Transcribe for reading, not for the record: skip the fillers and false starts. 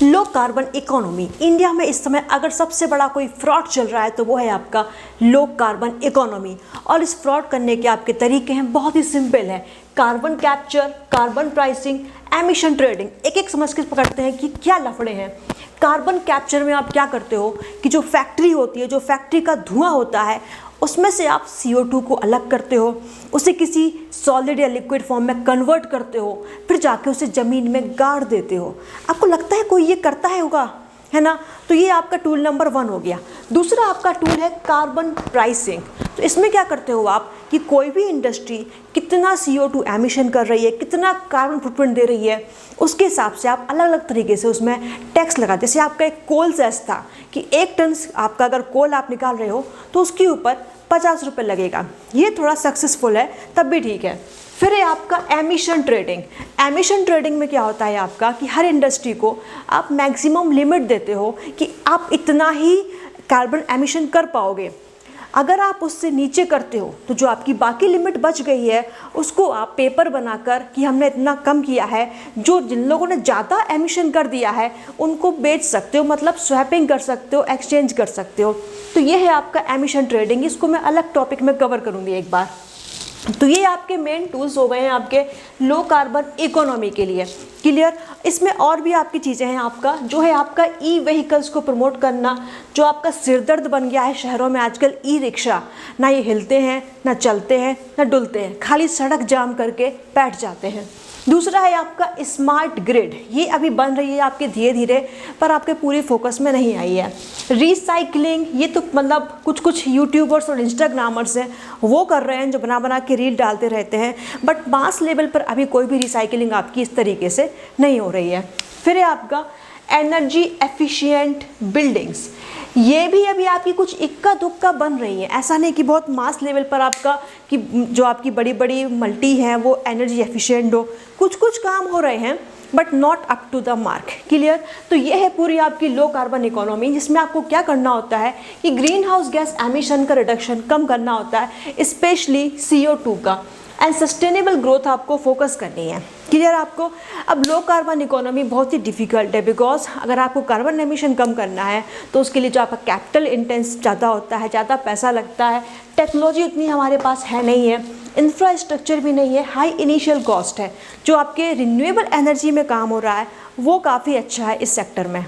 Low carbon economy. India में इस समय अगर सबसे बड़ा कोई फ्रॉड चल रहा है तो वो है आपका लो कार्बन इकोनॉमी। और इस फ्रॉड करने के आपके तरीके हैं, बहुत ही सिंपल है। Carbon capture, carbon pricing, emission trading. एक एक समझ के पकड़ते हैं कि क्या लफड़े हैं। कार्बन कैप्चर में आप क्या करते हो कि जो फैक्ट्री होती है, जो फैक्ट्री का धुआं होता है, उसमें से आप CO2 को अलग करते हो, उसे किसी सॉलिड या लिक्विड फॉर्म में कन्वर्ट करते हो, फिर जाके उसे ज़मीन में गाड़ देते हो। आपको लगता है कोई ये करता है होगा, है ना? तो ये आपका टूल नंबर 1 हो गया। दूसरा आपका टूल है कार्बन प्राइसिंग। तो इसमें क्या करते हो आप कि कोई भी इंडस्ट्री कितना CO2 एमिशन कर रही है, कितना कार्बन फुटप्रिंट दे रही है, उसके हिसाब से आप अलग अलग तरीके से उसमें टैक्स लगा। जैसे आपका एक कोल सेस था कि 1 टन आपका अगर कोल आप निकाल रहे हो तो उसके ऊपर 50 रुपये लगेगा। ये थोड़ा सक्सेसफुल है, तब भी ठीक है। फिर है आपका एमिशन ट्रेडिंग। एमिशन ट्रेडिंग में क्या होता है आपका कि हर इंडस्ट्री को आप मैक्सिमम लिमिट देते हो कि आप इतना ही कार्बन एमिशन कर पाओगे। अगर आप उससे नीचे करते हो तो जो आपकी बाकी लिमिट बच गई है उसको आप पेपर बनाकर कि हमने इतना कम किया है, जो जिन लोगों ने ज़्यादा एमिशन कर दिया है उनको बेच सकते हो, मतलब स्वैपिंग कर सकते हो, एक्सचेंज कर सकते हो। तो ये है आपका एमिशन ट्रेडिंग। इसको मैं अलग टॉपिक में कवर करूँगी एक बार। तो ये आपके मेन टूल्स हो गए हैं आपके लो कार्बन इकोनॉमी के लिए। क्लियर? इसमें और भी आपकी चीज़ें हैं। आपका जो है आपका ई-व्हीकल्स को प्रमोट करना, जो आपका सिरदर्द बन गया है शहरों में आजकल। ई-रिक्शा ना ये हिलते हैं, ना चलते हैं, ना डुलते हैं, खाली सड़क जाम करके बैठ जाते हैं। दूसरा है आपका स्मार्ट ग्रिड। ये अभी बन रही है आपके धीरे धीरे, पर आपके पूरी फोकस में नहीं आई है। रिसाइकलिंग, ये तो मतलब कुछ यूट्यूबर्स और इंस्टाग्रामर्स हैं वो कर रहे हैं, जो बना बना के रील डालते रहते हैं, बट मास लेवल पर अभी कोई भी रिसाइकलिंग आपकी इस तरीके से नहीं हो रही है। फिर है आपका एनर्जी एफिशिएंट बिल्डिंग्स। ये भी अभी आपकी कुछ इक्का दुक्का बन रही है, ऐसा नहीं कि बहुत मास लेवल पर आपका कि जो आपकी बड़ी बड़ी मल्टी हैं वो एनर्जी एफिशिएंट हो। कुछ काम हो रहे हैं but not up to the mark. Clear? तो ये है पूरी आपकी लो कार्बन इकोनॉमी, जिसमें आपको क्या करना होता है कि ग्रीन हाउस गैस एमिशन का रिडक्शन कम करना होता है, स्पेशली CO2 का, एंड सस्टेनेबल ग्रोथ आपको फोकस करनी है। क्लियर आपको? अब लो कार्बन इकोनॉमी बहुत ही डिफ़िकल्ट है, बिकॉज अगर आपको कार्बन एमिशन कम करना है तो उसके लिए जो आपका कैपिटल इंटेंस ज़्यादा होता है, ज़्यादा पैसा लगता है, टेक्नोलॉजी उतनी हमारे पास है नहीं है, इंफ्रास्ट्रक्चर भी नहीं है, हाई इनिशियल कॉस्ट है। जो आपके रिन्यूएबल एनर्जी में काम हो रहा है वो काफ़ी अच्छा है इस सेक्टर में।